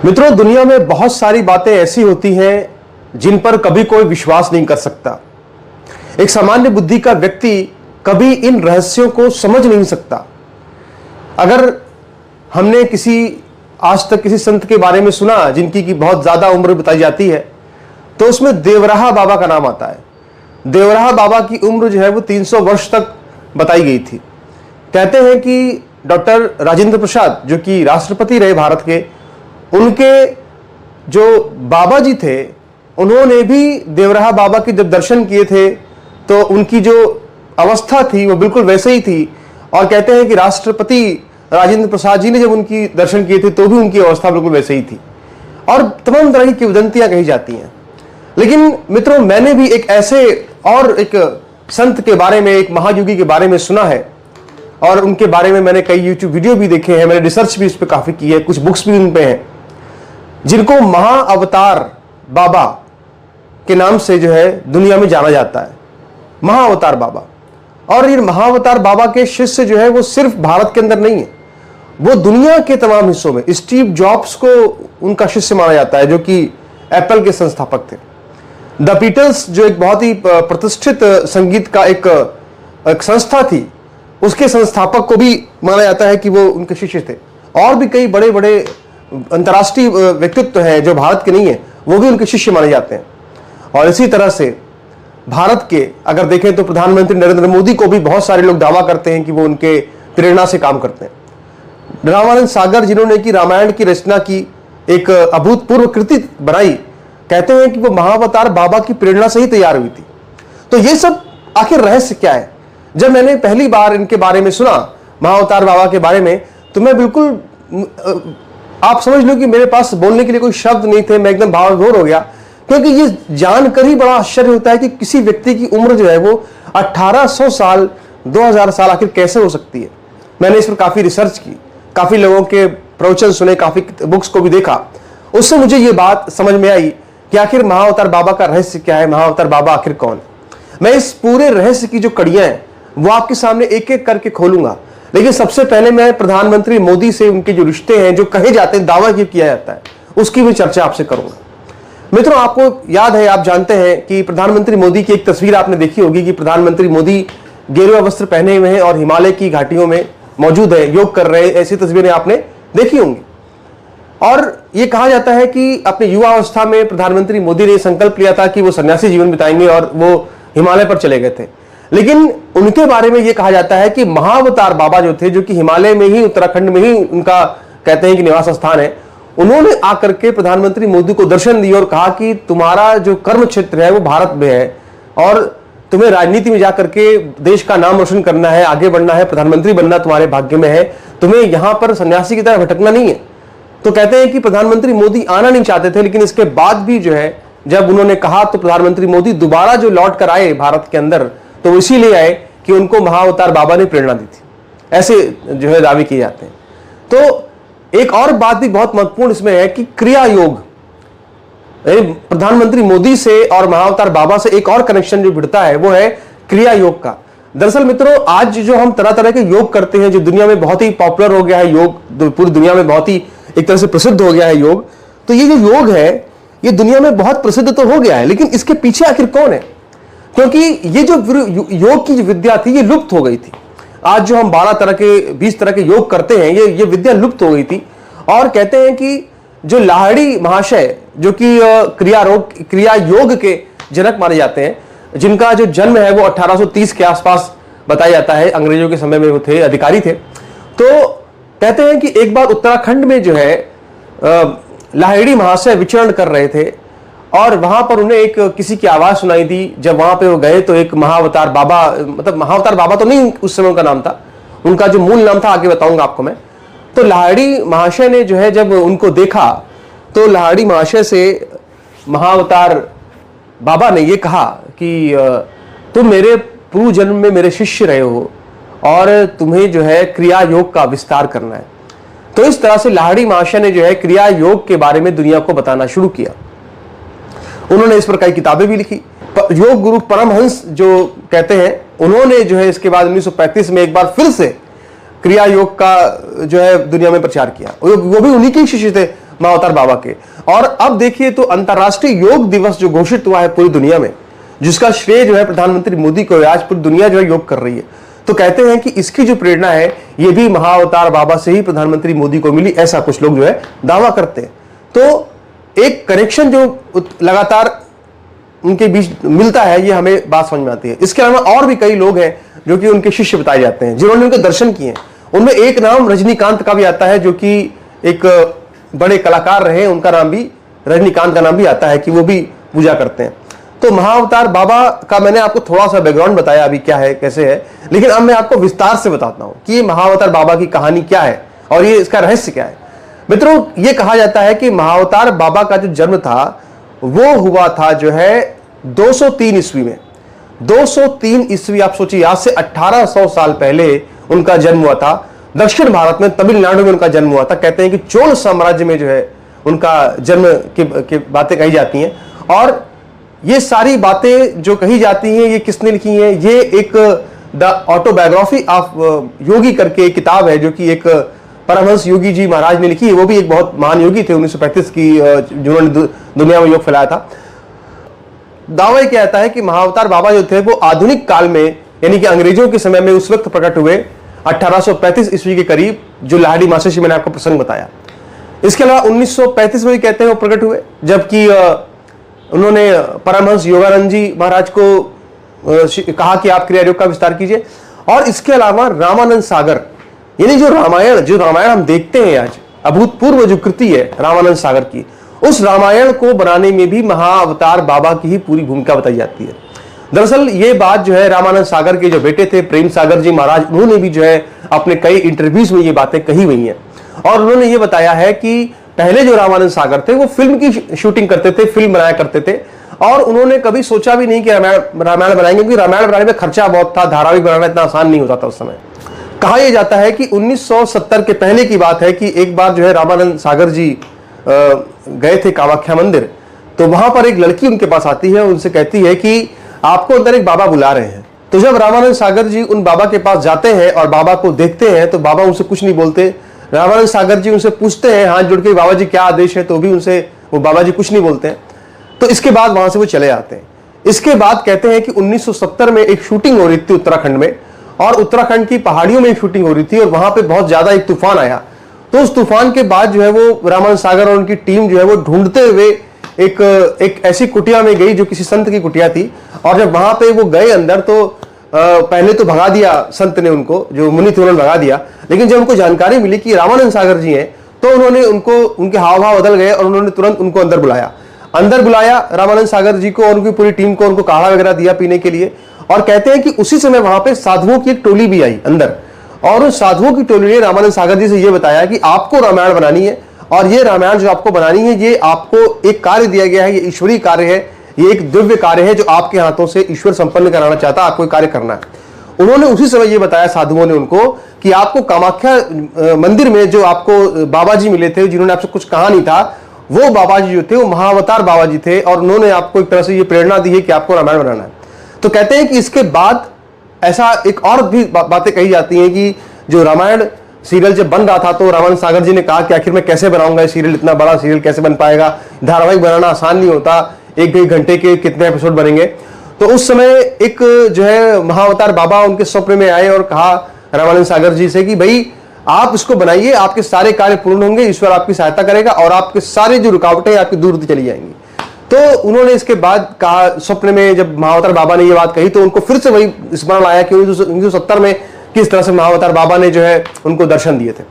मित्रों, दुनिया में बहुत सारी बातें ऐसी होती हैं जिन पर कभी कोई विश्वास नहीं कर सकता। एक सामान्य बुद्धि का व्यक्ति कभी इन रहस्यों को समझ नहीं सकता। अगर हमने आज तक किसी संत के बारे में सुना जिनकी की बहुत ज्यादा उम्र बताई जाती है, तो उसमें देवराहा बाबा का नाम आता है। देवराहा बाबा की उम्र जो है वो 300 वर्ष तक बताई गई थी। कहते हैं कि डॉक्टर राजेंद्र प्रसाद, जो कि राष्ट्रपति रहे भारत के, उनके जो बाबा जी थे, उन्होंने भी देवराहा बाबा के जब दर्शन किए थे तो उनकी जो अवस्था थी वो बिल्कुल वैसे ही थी। और कहते हैं कि राष्ट्रपति राजेंद्र प्रसाद जी ने जब उनकी दर्शन किए थे तो भी उनकी अवस्था बिल्कुल वैसे ही थी। और तमाम तरह की किंवदंतियां कही जाती हैं। लेकिन मित्रों, मैंने भी एक संत के बारे में, एक महायोगी के बारे में सुना है, और उनके बारे में मैंने कई YouTube वीडियो भी देखे हैं, मैंने रिसर्च भी इस पर काफी की है, कुछ बुक्स भी उन पे हैं, जिनको महाअवतार बाबा के नाम से जो है दुनिया में जाना जाता है। महाअवतार बाबा। और ये महाअवतार बाबा के शिष्य जो है वो सिर्फ भारत के अंदर नहीं है, वो दुनिया के तमाम हिस्सों में। स्टीव जॉब्स को उनका शिष्य माना जाता है, जो कि एप्पल के संस्थापक थे। द बीटल्स, जो एक बहुत ही प्रतिष्ठित संगीत का एक संस्था थी, उसके संस्थापक को भी माना जाता है कि वो उनके शिष्य थे। और भी कई बड़े बड़े अंतर्राष्ट्रीय व्यक्तित्व हैं जो भारत के नहीं है, वो भी उनके शिष्य माने जाते हैं। और इसी तरह से भारत के अगर देखें तो प्रधानमंत्री नरेंद्र मोदी को भी बहुत सारे लोग दावा करते हैं कि वो उनके प्रेरणा से काम करते हैं। रामानंद सागर, जिन्होंने कि रामायण की रचना की, एक अभूतपूर्व कृति बनाई, कहते हैं कि वो महाअवतार बाबा की प्रेरणा से ही तैयार हुई थी। तो ये सब आखिर रहस्य क्या है? जब मैंने पहली बार इनके बारे में सुना, महाअवतार बाबा के बारे में, तो मैं बिल्कुल, आप समझ लो कि मेरे पास बोलने के लिए कोई शब्द नहीं थे। मैं एकदम भावविभोर हो गया, क्योंकि ये जानकर ही बड़ा आश्चर्य होता है कि किसी व्यक्ति की उम्र जो है वो 1800 साल, 2000 साल आखिर कैसे हो सकती है। मैंने इस पर काफी रिसर्च की, काफी लोगों के प्रवचन सुने, काफी बुक्स को भी देखा। उससे मुझे ये बात समझ में आई कि आखिर महाअवतार बाबा का रहस्य क्या है, महाअवतार बाबा आखिर कौन है। मैं इस पूरे रहस्य की जो कड़ियां हैं वो आपके सामने एक एक करके खोलूंगा। लेकिन सबसे पहले मैं प्रधानमंत्री मोदी से उनके जो रिश्ते हैं, जो कहे जाते हैं, दावा किया जाता है, उसकी भी चर्चा आपसे करूंगा। मित्रों, आपको याद है, आप जानते हैं कि प्रधानमंत्री मोदी की एक तस्वीर आपने देखी होगी कि प्रधानमंत्री मोदी गेरुआ वस्त्र पहने हुए हैं और हिमालय की घाटियों में मौजूद है, योग कर रहे हैं। ऐसी तस्वीरें आपने देखी होंगी। और यह कहा जाता है कि अपने युवा अवस्था में प्रधानमंत्री मोदी ने संकल्प लिया था कि वो सन्यासी जीवन बिताएंगे और वो हिमालय पर चले गए थे। लेकिन उनके बारे में यह कहा जाता है कि महाअवतार बाबा जो थे, जो कि हिमालय में ही, उत्तराखंड में ही उनका कहते हैं कि निवास स्थान है, उन्होंने आकर के प्रधानमंत्री मोदी को दर्शन दिए और कहा कि तुम्हारा जो कर्म क्षेत्र है वो भारत में है और तुम्हें राजनीति में जाकर के देश का नाम रोशन करना है, आगे बढ़ना है, प्रधानमंत्री बनना तुम्हारे भाग्य में है, तुम्हें यहां पर सन्यासी की तरह भटकना नहीं है। तो कहते हैं कि प्रधानमंत्री मोदी आना नहीं चाहते थे, लेकिन इसके बाद भी जो है जब उन्होंने कहा तो प्रधानमंत्री मोदी दोबारा जो लौट कर आए भारत के अंदर, तो इसीलिए आए कि उनको महाअवतार बाबा ने प्रेरणा दी थी, ऐसे जो है दावे किए जाते हैं। तो एक और बात भी बहुत महत्वपूर्ण इसमें है कि क्रिया योग, प्रधानमंत्री मोदी से और महाअवतार बाबा से एक और कनेक्शन जो भिड़ता है वो है क्रिया योग का। दरअसल मित्रों, आज जो हम तरह तरह के योग करते हैं, जो दुनिया में बहुत ही पॉपुलर हो गया है योग, पूरी दुनिया में बहुत ही एक तरह से प्रसिद्ध हो गया है योग। तो ये जो योग है ये दुनिया में बहुत प्रसिद्ध तो हो गया है, लेकिन इसके पीछे आखिर कौन है? क्योंकि ये जो योग की विद्या थी ये लुप्त हो गई थी। आज जो हम 12 तरह के 20 तरह के योग करते हैं, ये विद्या लुप्त हो गई थी। और कहते हैं कि जो लाहिड़ी महाशय, जो कि क्रिया योग के जनक माने जाते हैं, जिनका जो जन्म है वो 1830 के आसपास बताया जाता है, अंग्रेजों के समय में वो थे, अधिकारी थे। तो कहते हैं कि एक बार उत्तराखंड में जो है लाहिड़ी महाशय विचरण कर रहे थे और वहां पर उन्हें एक किसी की आवाज सुनाई दी। जब वहां पे वो गए तो एक महाअवतार बाबा, मतलब महाअवतार बाबा तो नहीं उस समय उनका नाम था, उनका जो मूल नाम था आगे बताऊंगा आपको मैं। तो लाहिड़ी महाशय ने जो है जब उनको देखा तो लाहिड़ी महाशय से महाअवतार बाबा ने ये कहा कि तुम मेरे पूर्व जन्म में मेरे शिष्य रहे हो और तुम्हें जो है क्रिया योग का विस्तार करना है। तो इस तरह से लाहिड़ी महाशय ने जो है क्रिया योग के बारे में दुनिया को बताना शुरू किया। उन्होंने इस पर कई किताबें भी लिखी। योग गुरु परमहंस जो कहते हैं, उन्होंने जो है इसके बाद 1935 में एक बार फिर से क्रिया योग का जो है दुनिया में प्रचार किया। वो भी उन्हीं के शिष्य थे, महाअवतार बाबा के। और अब देखिए तो अंतर्राष्ट्रीय योग दिवस जो घोषित हुआ है पूरी दुनिया में, जिसका श्रेय जो है प्रधानमंत्री मोदी को, आज पूरी दुनिया जो है योग कर रही है। तो कहते हैं कि इसकी जो प्रेरणा है ये भी महाअवतार बाबा से ही प्रधानमंत्री मोदी को मिली, ऐसा कुछ लोग जो है दावा करते हैं। तो एक कनेक्शन जो लगातार उनके बीच मिलता है, ये हमें बात समझ में आती है। इसके अलावा और भी कई लोग हैं जो कि उनके शिष्य बताए जाते हैं, जिन्होंने उनके दर्शन किए। उनमें एक नाम रजनीकांत का भी आता है, जो कि एक बड़े कलाकार रहे, उनका नाम भी रजनीकांत का नाम भी आता है कि वो भी पूजा करते हैं। तो महाअवतार बाबा का मैंने आपको थोड़ा सा बैकग्राउंड बताया अभी क्या है कैसे है, लेकिन अब मैं आपको विस्तार से बताता हूं कि ये महाअवतार बाबा की कहानी क्या है और ये इसका रहस्य क्या है। मित्रों, ये कहा जाता है कि महाअवतार बाबा का जो जन्म था वो हुआ था जो है 203 ईस्वी में। 203 ईस्वी, आप सोचिए, आज से 1800 साल पहले उनका जन्म हुआ था। दक्षिण भारत में, तमिलनाडु में उनका जन्म हुआ था। कहते हैं कि चोल साम्राज्य में जो है उनका जन्म की बातें कही जाती हैं। और ये सारी बातें जो कही जाती हैं ये किसने लिखी हैं? ये एक द ऑटोबायोग्राफी ऑफ योगी करके एक किताब है, जो कि एक परमहंस योगी जी महाराज ने लिखी है। वो भी एक बहुत महान योगी थे 1935 की, जिन्होंने दुनिया में योग फैलाया था। दावा क्या आता है कि महाअवतार बाबा जो थे वो आधुनिक काल में, यानी कि अंग्रेजों के समय में उस वक्त प्रकट हुए 1835 ईस्वी के करीब, जो लाहिड़ी मास्टर जी मैंने आपको प्रसंग बताया। इसके अलावा 1935 में भी कहते हैं वो प्रकट हुए, जबकि उन्होंने परमहंस योगानंद जी महाराज को कहा कि आप क्रिया योग का विस्तार कीजिए। और इसके अलावा रामानंद सागर, यानी जो रामायण हम देखते हैं आज, अभूतपूर्व जो कृति है रामानंद सागर की, उस रामायण को बनाने में भी महाअवतार बाबा की ही पूरी भूमिका बताई जाती है। दरअसल ये बात जो है रामानंद सागर के जो बेटे थे प्रेम सागर जी महाराज, उन्होंने भी जो है अपने कई इंटरव्यूज में ये बातें कही हुई हैं। और उन्होंने ये बताया है कि पहले जो रामानंद सागर थे वो फिल्म की शूटिंग करते थे, फिल्म बनाया करते थे, और उन्होंने कभी सोचा भी नहीं कि रामायण बनाएंगे, क्योंकि रामायण बनाने में खर्चा बहुत था, धारावाहिक बनाना इतना आसान नहीं होता था उस समय। कहा यह जाता है कि 1970 के पहले की बात है कि एक बार जो है रामानंद सागर जी गए थे कामाख्या मंदिर। तो वहां पर एक लड़की उनके पास आती है, उनसे कहती है कि आपको अंदर एक बाबा बुला रहे हैं। तो जब रामानंद सागर जी उन बाबा के पास जाते हैं और बाबा को देखते हैं तो बाबा उनसे कुछ नहीं बोलते। रामानंद सागर जी उनसे पूछते हैं हाथ जोड़ के, बाबा जी क्या आदेश है, तो भी उनसे वो बाबा जी कुछ नहीं बोलते हैं। तो इसके बाद वहां से वो चले आते हैं। इसके बाद कहते हैं कि 1970 में एक शूटिंग हो रही थी उत्तराखंड में, और उत्तराखंड की पहाड़ियों में एक शूटिंग हो रही थी, और वहां पे बहुत ज्यादा एक तूफान आया। तो उस तूफान के बाद जो है वो रामानंद सागर और उनकी टीम जो है वो ढूंढते हुए एक ऐसी कुटिया में गई जो किसी संत की कुटिया थी। और जब वहां पे वो गए अंदर तो पहले तो भगा दिया संत ने उनको, जो मुनि थे उन्होंने भगा दिया। लेकिन जब उनको जानकारी मिली कि रामानंद सागर जी हैं तो उन्होंने उनके हाव भाव बदल गए और उन्होंने तुरंत उनको अंदर बुलाया रामानंद सागर जी को और उनकी पूरी टीम को। उनको काढ़ा वगैरह दिया पीने के लिए। और कहते हैं कि उसी समय वहां पे साधुओं की एक टोली भी आई अंदर, और उन साधुओं की टोली ने रामानंद सागर जी से यह बताया कि आपको रामायण बनानी है, और ये रामायण जो आपको बनानी है ये आपको एक कार्य दिया गया है, ये ईश्वरीय कार्य है, ये एक दिव्य कार्य है जो आपके हाथों से ईश्वर संपन्न कराना चाहता है, आपको कार्य करना है। उन्होंने उसी समय ये बताया साधुओं ने उनको कि आपको कामाख्या मंदिर में जो आपको बाबा जी मिले थे, जिन्होंने आपसे कुछ कहा नहीं था, वो बाबा जी जो थे वो महाअवतार बाबा जी थे, और उन्होंने आपको एक तरह से ये प्रेरणा दी है कि आपको रामायण बनाना है। तो कहते हैं कि इसके बाद ऐसा एक और भी बातें कही जाती हैं कि जो रामायण सीरियल जब बन रहा था तो रामानंद सागर जी ने कहा कि आखिर मैं कैसे बनाऊंगा ये सीरियल, इतना बड़ा सीरियल कैसे बन पाएगा, धारावाहिक बनाना आसान नहीं होता, एक घंटे के कितने एपिसोड बनेंगे। तो उस समय एक जो है महाअवतार बाबा उनके स्वप्न में आए और कहा रामानंद सागर जी से कि भाई आप इसको बनाइए, आपके सारे कार्य पूर्ण होंगे, ईश्वर आपकी सहायता करेगा और आपके सारे जो रुकावटें आपकी दूर होती चली जाएंगी। तो उन्होंने इसके बाद कहा, स्वप्न में जब महाअवतार बाबा ने ये बात कही तो उनको फिर से वही स्मरण आया कि 1970 में किस तरह से महाअवतार बाबा ने जो है उनको दर्शन दिए थे।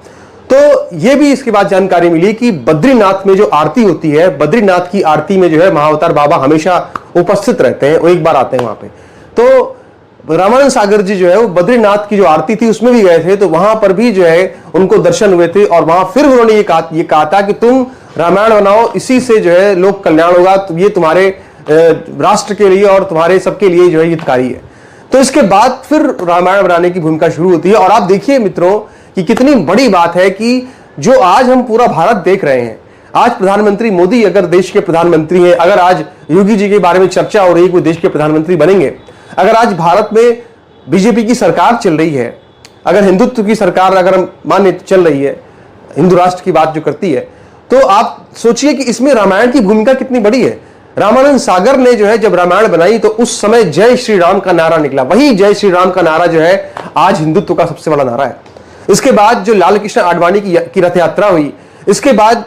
तो ये भी इसके बाद जानकारी मिली कि बद्रीनाथ में जो आरती होती है, बद्रीनाथ की आरती में जो है महाअवतार बाबा हमेशा उपस्थित रहते हैं, वो एक बार आते हैं वहां पे। तो रामानंद सागर जी जो है वो बद्रीनाथ की जो आरती थी उसमें भी गए थे, तो वहां पर भी जो है उनको दर्शन हुए थे। और वहां फिर उन्होंने ये कहा था कि तुम रामायण बनाओ, इसी से जो है लोक कल्याण होगा, तो ये तुम्हारे राष्ट्र के लिए और तुम्हारे सबके लिए जो है हितकारी है। तो इसके बाद फिर रामायण बनाने की भूमिका शुरू होती है। और आप देखिए मित्रों कि कितनी बड़ी बात है कि जो आज हम पूरा भारत देख रहे हैं, आज प्रधानमंत्री मोदी अगर देश के प्रधानमंत्री हैं, अगर आज योगी जी के बारे में चर्चा हो रही है कि वो देश के प्रधानमंत्री बनेंगे, अगर आज भारत में बीजेपी की सरकार चल रही है, अगर हिंदुत्व की सरकार अगर हम माने चल रही है, हिंदू राष्ट्र की बात जो करती है, तो आप सोचिए कि इसमें रामायण की भूमिका कितनी बड़ी है। रामानंद सागर ने जो है जब रामायण बनाई तो उस समय जय श्री राम का नारा निकला। वही जय श्री राम का नारा जो है आज हिंदुत्व का सबसे बड़ा नारा है। इसके बाद जो लाल कृष्ण आडवाणी की रथ यात्रा हुई, इसके बाद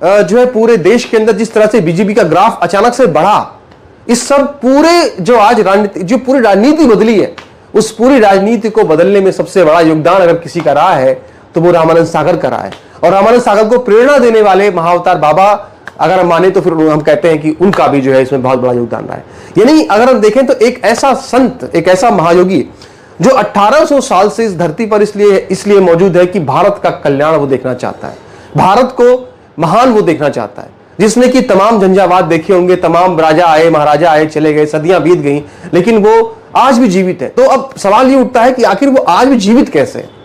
जो है पूरे देश के अंदर जिस तरह से बीजेपी का ग्राफ अचानक से बढ़ा, इस सब पूरे जो आज राजनीति, जो पूरी राजनीति बदली है, उस पूरी राजनीति को बदलने में सबसे बड़ा योगदान अगर किसी का रहा है तो वो रामानंद सागर का रहा है। और रामानंद सागर को प्रेरणा देने वाले महाअवतार बाबा अगर हम माने तो फिर हम कहते हैं कि उनका भी जो है इसमें बहुत बड़ा योगदान रहा है। यानी अगर हम देखें तो एक ऐसा संत, एक ऐसा महायोगी जो 1800 साल से इस धरती पर इसलिए मौजूद है कि भारत का कल्याण वो देखना चाहता है, भारत को महान वो देखना चाहता है, जिसने कि तमाम झंझावात देखे होंगे, तमाम राजा आए महाराजा आए चले गए, सदियां बीत गई, लेकिन वो आज भी जीवित है। तो अब सवाल ये उठता है कि आखिर वो आज भी जीवित कैसे है।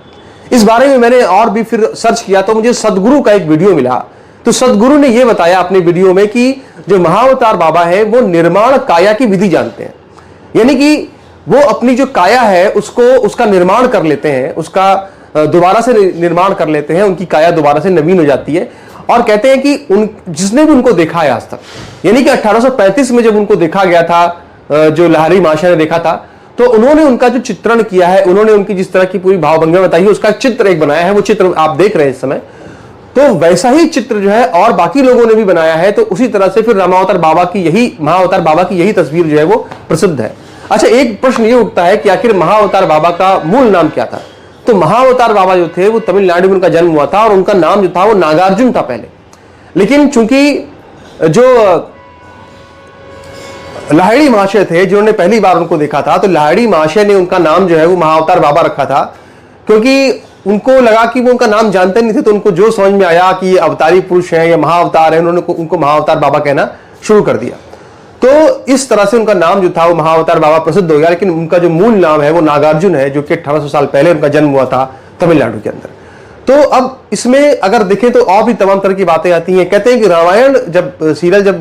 इस बारे में मैंने और भी फिर सर्च किया तो मुझे सदगुरु का एक वीडियो मिला। तो सदगुरु ने यह बताया अपने वीडियो में कि जो महाअवतार बाबा है वो निर्माण काया की विधि जानते हैं, यानी कि वो अपनी जो काया है उसका निर्माण कर लेते हैं, उसका दोबारा से निर्माण कर लेते हैं, उनकी काया दोबारा से नवीन हो जाती है। और कहते हैं कि जिसने भी उनको देखा है आज तक, यानी कि 1835 में जब उनको देखा गया था, जो लहरी महाशय ने देखा था, तो उन्होंने उनका जो चित्रण किया है, उन्होंने उनकी जिस तरह की पूरी भावभंगिमा बताई है, उसका चित्र एक बनाया है। वो चित्र आप देख रहे हैं इस समय, तो वैसा ही चित्र जो है और बाकी लोगों ने भी बनाया है। तो उसी तरह से फिर रामावतार बाबा की यही, महाअवतार बाबा की यही तस्वीर जो है वो प्रसिद्ध है। अच्छा, एक प्रश्न ये उठता है कि आखिर महाअवतार बाबा का मूल नाम क्या था। तो महाअवतार बाबा जो थे वो तमिलनाडु में उनका जन्म हुआ था और उनका नाम जो था वो नागार्जुन था पहले, लेकिन चूंकि जो लाहिड़ी महाशय थे जिन्होंने पहली बार उनको देखा था, तो लाहिड़ी महाशय ने उनका नाम जो है वो महाअवतार बाबा रखा था, क्योंकि उनको लगा कि वो उनका नाम जानते नहीं थे। तो उनको जो समझ में आया कि ये अवतारी पुरुष हैं या महाअवतार है, उन्होंने उनको महाअवतार बाबा कहना शुरू कर दिया। तो इस तरह से उनका नाम जो था वो महाअवतार बाबा प्रसिद्ध हो गया, लेकिन उनका जो मूल नाम है वो नागार्जुन है, जो कि 1800 साल पहले उनका जन्म हुआ था तमिलनाडु के अंदर। तो अब इसमें अगर देखें तो और भी तमाम तरह की बातें आती हैं। कहते हैं कि रामायण जब सीरियल जब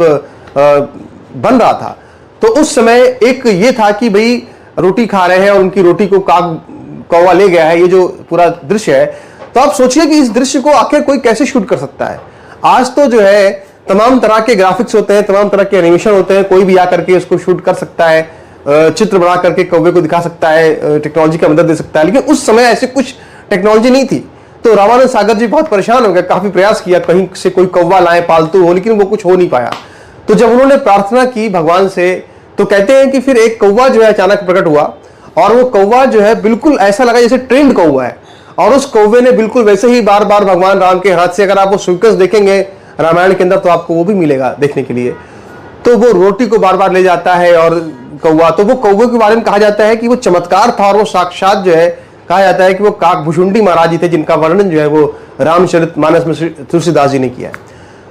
बन रहा था तो उस समय एक ये था कि भाई रोटी खा रहे हैं और उनकी रोटी को कौवा ले गया है, ये जो पूरा दृश्य है। तो आप सोचिए कि इस दृश्य को आखिर कोई कैसे शूट कर सकता है। आज तो जो है तमाम तरह के ग्राफिक्स होते हैं, तमाम तरह के एनिमेशन होते हैं, कोई भी आकर के उसको शूट कर सकता है, चित्र बना करके कौवे को दिखा सकता है, टेक्नोलॉजी का मदद दे सकता है। लेकिन उस समय ऐसे कुछ टेक्नोलॉजी नहीं थी। तो रामानंद सागर जी बहुत परेशान हो गए, काफी प्रयास किया कहीं से कोई कौवा लाए पालतू हो, लेकिन वो कुछ हो नहीं पाया। तो जब उन्होंने प्रार्थना की भगवान से, तो कहते हैं कि फिर एक कौवा जो है अचानक प्रकट हुआ और वो कौवा जो है बिल्कुल ऐसा लगा जैसे ट्रेंड कौवा है, और उस कौवे ने बिल्कुल वैसे ही बार बार भगवान राम के हाथ से, अगर आप वो सीक्वेंस देखेंगे रामायण के अंदर तो आपको वो भी मिलेगा देखने के लिए। तो वो रोटी को बार बार ले जाता है और कौवा, तो वो कौवे के बारे में कहा जाता है कि वो चमत्कार था और वो साक्षात जो है कहा जाता है कि वो काकभूषुंडी महाराज जी थे, जिनका वर्णन जो है वो रामचरितमानस में तुलसीदास जी ने किया है।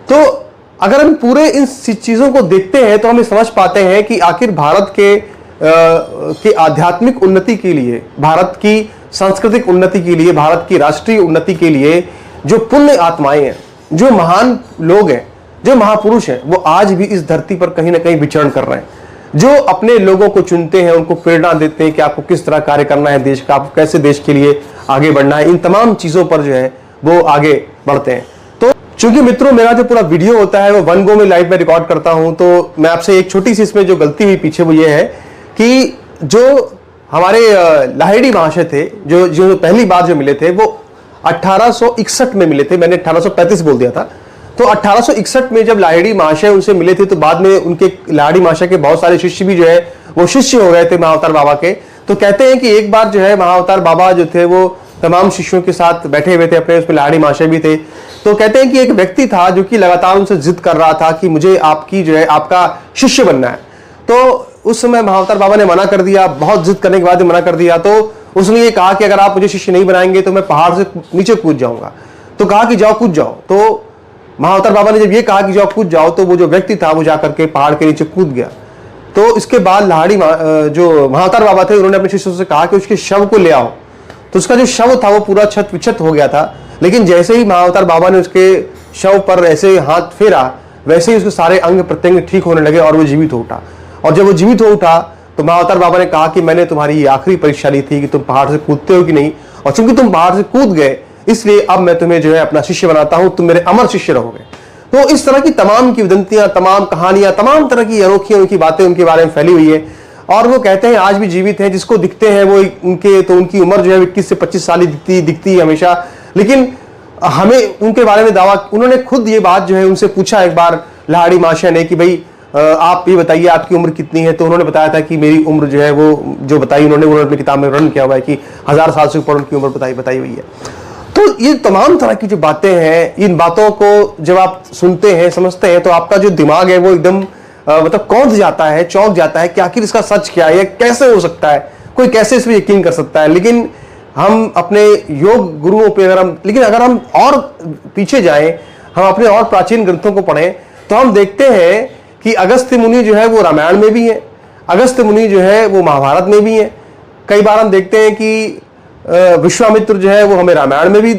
तो अगर हम पूरे इन चीजों को देखते हैं तो हम समझ पाते हैं कि आखिर भारत के आध्यात्मिक उन्नति के लिए, भारत की सांस्कृतिक उन्नति के लिए, भारत की राष्ट्रीय उन्नति के लिए जो पुण्य आत्माएं हैं, जो महान लोग हैं, जो महापुरुष हैं, वो आज भी इस धरती पर कहीं ना कहीं विचरण कर रहे हैं, जो अपने लोगों को चुनते हैं, उनको प्रेरणा देते हैं कि आपको किस तरह कार्य करना है देश का, आपको कैसे देश के लिए आगे बढ़ना है, इन तमाम चीजों पर जो है वो आगे बढ़ते हैं। तो चूंकि मित्रों मेरा जो पूरा वीडियो होता है वो वन गो में लाइव में रिकॉर्ड करता हूं, तो मैं आपसे एक छोटी सी इसमें जो गलती हुई पीछे वो ये है कि जो हमारे लाहिड़ी महाशय थे, जो पहली बार जो मिले थे वो 1861 में मिले थे, मैंने 1835 बोल दिया था। तो 1861 में जब लाहिड़ी महाशय उनसे मिले थे तो बाद में उनके लाहिड़ी महाशय के बहुत सारे शिष्य भी जो है वो शिष्य हो गए थे महाअवतार बाबा के। तो कहते हैं कि एक बार जो है महाअवतार बाबा जो थे वो तमाम शिष्यों के साथ बैठे हुए थे अपने, उसमें लाहिड़ी महाशय भी थे। तो कहते हैं कि एक व्यक्ति था जो कि लगातार उनसे जिद कर रहा था कि मुझे आपकी जो है आपका शिष्य बनना है। तो उस समय महाअवतार बाबा ने मना कर दिया, बहुत जिद करने के बाद मना कर दिया। तो उसने ये कहा कि अगर आप मुझे शिष्य नहीं बनाएंगे तो मैं पहाड़ से नीचे कूद जाऊंगा। तो कहा कि जाओ कूद जाओ। तो महाअवतार बाबा ने जब ये कहा कि जाओ कूद जाओ, तो वो जो व्यक्ति था वो जाकर के पहाड़ के नीचे कूद गया। तो इसके बाद लाहिड़ी जो महाअवतार बाबा थे उन्होंने अपने शिष्यों से कहा कि उसके शव को ले आओ। तो उसका जो शव था वो पूरा छत विक्षत हो गया था, लेकिन जैसे ही महाअवतार बाबा ने उसके शव पर ऐसे हाथ फेरा वैसे ही उसके सारे अंग प्रत्यंग ठीक होने लगे और वो जीवित हो उठा। और जब वो जीवित हो उठा तो महाअवतार बाबा ने कहा कि मैंने तुम्हारी आखिरी परीक्षा ली थी कि तुम पहाड़ से कूदते हो कि नहीं, और चूंकि तुम पहाड़ से कूद गए इसलिए अब मैं तुम्हें जो है अपना शिष्य बनाता हूं, तुम मेरे अमर शिष्य रहोगे। तो इस तरह की तमाम किंवदंतियां, तमाम कहानियां, तमाम तरह की अनोखी अनोखी बातें उनके बारे में फैली हुई है। और वो कहते हैं आज भी जीवित हैं, जिसको दिखते हैं वो उनकी उम्र जो है 21 से 25 साल ही दिखती है हमेशा। लेकिन हमें उनके बारे में दावा, उन्होंने खुद ये बात जो है उनसे पूछा एक बार लाहिड़ी महाशय ने कि भाई आप ये बताइए आपकी उम्र कितनी है। तो उन्होंने बताया था कि मेरी उम्र जो है वो जो बताई उन्होंने अपनी किताब में वर्णन किया हुआ है कि 1000 साल से ऊपर उनकी उम्र बताई हुई है। तो ये तमाम तरह की जो बातें हैं, इन बातों को जब आप सुनते हैं, समझते हैं, तो आपका जो दिमाग है वो एकदम मतलब कौंध जाता है, चौंक जाता है कि आखिर इसका सच क्या है, कैसे हो सकता है, कोई कैसे इस पर यकीन कर सकता है। लेकिन हम अपने योग गुरुओं पे अगर हम और पीछे जाएं, हम अपने और प्राचीन ग्रंथों को पढ़ें, तो हम देखते हैं कि अगस्त्य मुनि जो है वो रामायण में भी है, अगस्त्य मुनि जो है वो महाभारत में भी है। कई बार हम देखते हैं कि विश्वामित्र जो है वो हमें रामायण में भी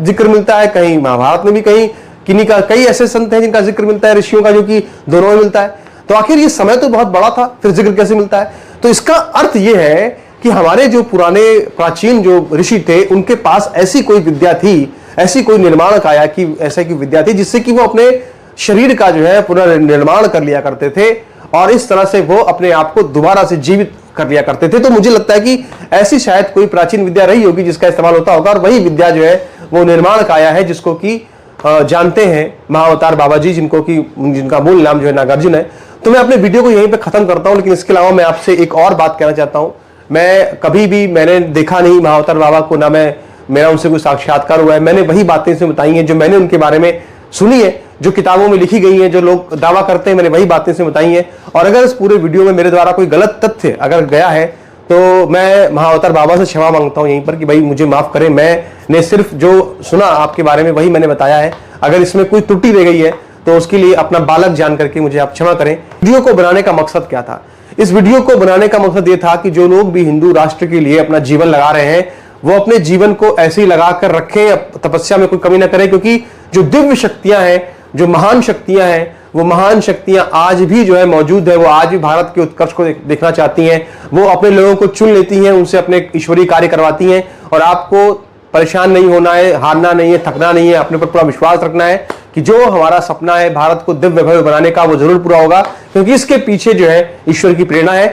जिक्र मिलता है, कहीं महाभारत में भी, कई ऐसे संत हैं जिनका जिक्र मिलता है, ऋषियों का, जो कि दोनों में मिलता है। तो आखिर ये समय तो बहुत बड़ा था, फिर जिक्र कैसे मिलता है? तो इसका अर्थ ये है कि हमारे जो पुराने प्राचीन जो ऋषि थे, उनके पास ऐसी कोई विद्या थी, ऐसी कोई निर्माण काया की ऐसा की विद्या थी जिससे कि वो अपने शरीर का जो है पुनर्निर्माण कर लिया करते थे और इस तरह से वो अपने आप को दोबारा से जीवित कर लिया करते थे। तो मुझे लगता है कि ऐसी शायद कोई प्राचीन विद्या रही होगी जिसका इस्तेमाल होता होगा, और वही विद्या जो है वो निर्माण काया है, जिसको कि जानते हैं महाअवतार बाबा जी, जिनका मूल नाम जो है नागार्जुन है। तो मैं अपने वीडियो को यहीं पे खत्म करता हूं, लेकिन इसके अलावा मैं आपसे एक और बात कहना चाहता हूं। मैंने देखा नहीं महाअवतार बाबा को, ना मेरा उनसे कोई साक्षात्कार हुआ है। मैंने वही बातें से बताई हैं जो मैंने उनके बारे में सुनी है, जो किताबों में लिखी गई हैं, जो लोग दावा करते हैं, मैंने वही बातें से बताई हैं। और अगर इस पूरे वीडियो में मेरे द्वारा कोई गलत तथ्य अगर गया है तो मैं महाअवतार बाबा से क्षमा मांगता हूं यहीं पर कि भाई मुझे माफ करें। मैंने सिर्फ जो सुना आपके बारे में वही मैंने बताया है। अगर इसमें कोई त्रुटि रह गई है तो उसके लिए अपना बालक जान करके मुझे आप क्षमा करें। वीडियो को बनाने का मकसद क्या था? इस वीडियो को बनाने का मकसद यह था कि जो लोग भी हिंदू राष्ट्र के लिए अपना जीवन लगा रहे हैं, वो अपने जीवन को ऐसे ही लगा कर रखें, तपस्या में कोई कमी ना करें, क्योंकि जो दिव्य शक्तियां हैं, जो महान शक्तियां हैं, वो महान शक्तियां आज भी जो है मौजूद है। वो आज भी भारत के उत्कर्ष को देखना चाहती हैं। वो अपने लोगों को चुन लेती हैं, उनसे अपने ईश्वरीय कार्य करवाती हैं। और आपको परेशान नहीं होना है, हारना नहीं है, थकना नहीं है, अपने पर पूरा विश्वास रखना है कि जो हमारा सपना है भारत को दिव्य भव्य बनाने का, वो जरूर पूरा होगा, क्योंकि इसके पीछे जो है ईश्वर की प्रेरणा है।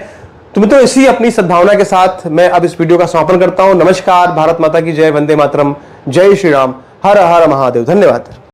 तो मित्रों, इसी अपनी सद्भावना के साथ मैं अब इस वीडियो का समापन करता हूं। नमस्कार, भारत माता की जय, वंदे मातरम, जय श्री राम, हर हर महादेव। धन्यवाद।